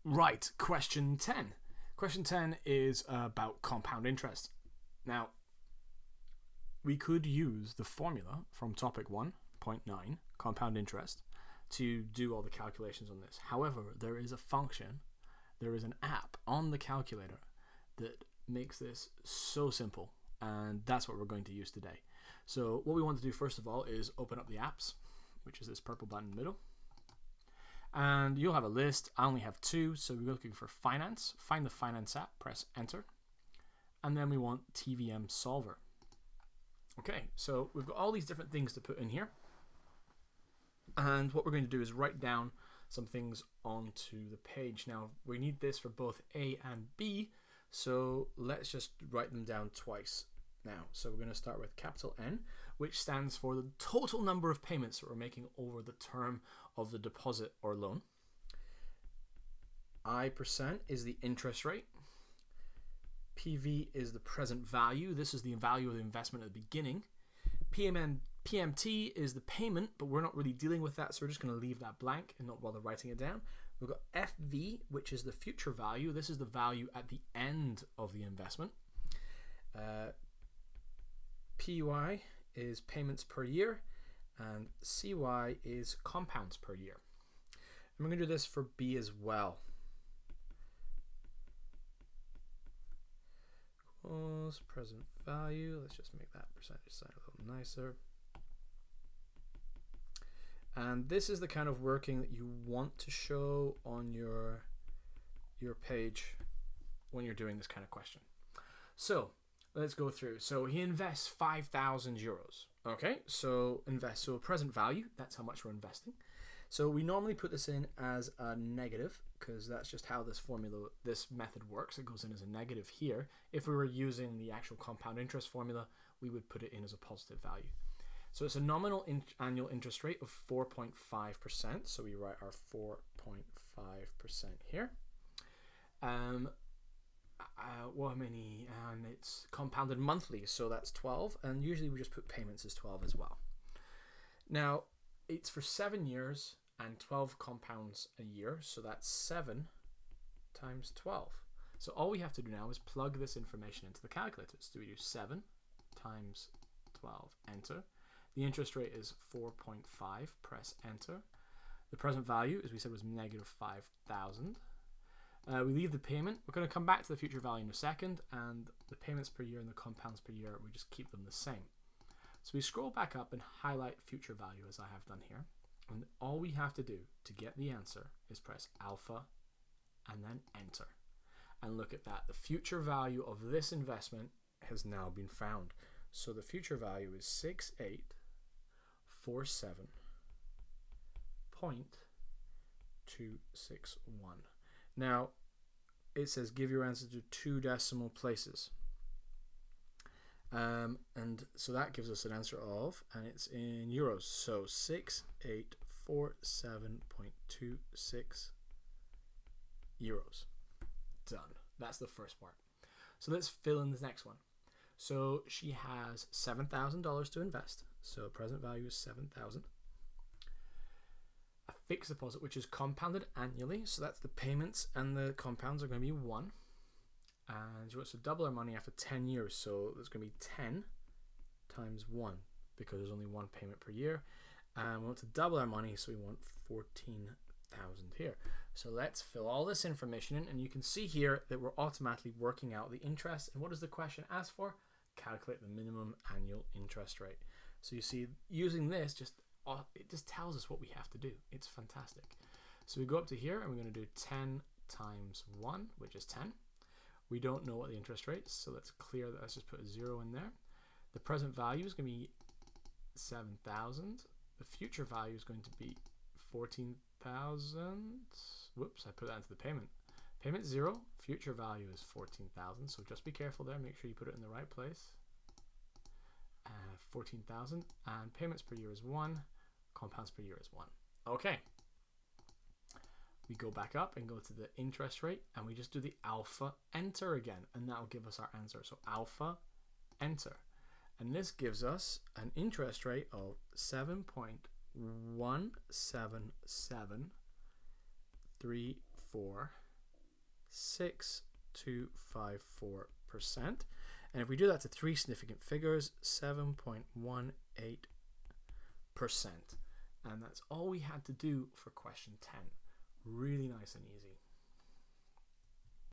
Right, question 10. Question 10 is about compound interest. Now, we could use the formula from topic 1.9, compound interest, to do all the calculations on this. However, there is a function, there is an app on the calculator that makes this so simple, and that's what we're going to use today. So what we want to do first of all is open up the apps, which is this purple button in the middle. And you'll have a list. I only have two, so we're looking for finance. Find the finance app, press enter. And then we want TVM solver. Okay, so we've got all these different things to put in here. And what we're going to do is write down some things onto the page. Now, we need this for both A and B, so let's just write them down twice now. So we're going to start with capital N, which stands for the total number of payments that we're making over the term of the deposit or loan. I% is the interest rate. PV is the present value. This is the value of the investment at the beginning. PMT is the payment, but we're not really dealing with that, so we're just going to leave that blank and not bother writing it down. We've got FV, which is the future value. This is the value at the end of the investment. PY is payments per year, and CY is compounds per year. And we're going to do this for B as well. Equals present value. Let's just make that percentage sign a little nicer. And this is the kind of working that you want to show on your page when you're doing this kind of question. So let's go through. So he invests 5,000 euros. Okay, so invest. So present value, that's how much we're investing. So we normally put this in as a negative because that's just how this method works. It goes in as a negative here. If we were using the actual compound interest formula, we would put it in as a positive value. So it's a nominal annual interest rate of 4.5%. So we write our 4.5% here. Well, how many? And it's compounded monthly, so that's 12. And usually we just put payments as 12 as well. Now, it's for 7 years and 12 compounds a year, so that's 7 times 12. So all we have to do now is plug this information into the calculator. So we do 7 times 12, enter. The interest rate is 4.5, press enter. The present value, as we said, was negative 5,000. We leave the payment. We're going to come back to the future value in a second, and the payments per year and the compounds per year, we just keep them the same. So we scroll back up and highlight future value as I have done here. And all we have to do to get the answer is press alpha and then enter. And look at that. The future value of this investment has now been found. So the future value is 6847.261. Now, it says give your answer to 2 decimal places. And so that gives us an answer of, and it's in euros, so 6847.26 euros. Done. That's the first part. So let's fill in the next one. So she has $7,000 to invest. So present value is 7,000. A fixed deposit, which is compounded annually. So that's the payments and the compounds are going to be 1. And she wants to double her money after 10 years. So there's going to be 10 times 1 because there's only one payment per year. And we want to double our money, so we want 14,000 here. So let's fill all this information in, and you can see here that we're automatically working out the interest. And what does the question ask for? Calculate the minimum annual interest rate. So you see, using this, it just tells us what we have to do. It's fantastic. So we go up to here, and we're going to do 10 times 1, which is 10. We don't know what the interest rate is, so let's clear that. Let's just put a 0 in there. The present value is going to be 7,000. The future value is going to be 14,000. Whoops, I put that into the payment. Payment 0, future value is 14,000. So just be careful there. Make sure you put it in the right place. 14,000. And payments per year is 1. Compounds per year is 1. Okay. We go back up and go to the interest rate, and we just do the alpha enter again, and that will give us our answer. So alpha enter. And this gives us an interest rate of 7.17734 0.6254%. And if we do that to three significant figures, 7.18%. And that's all we had to do for question 10. Really nice and easy.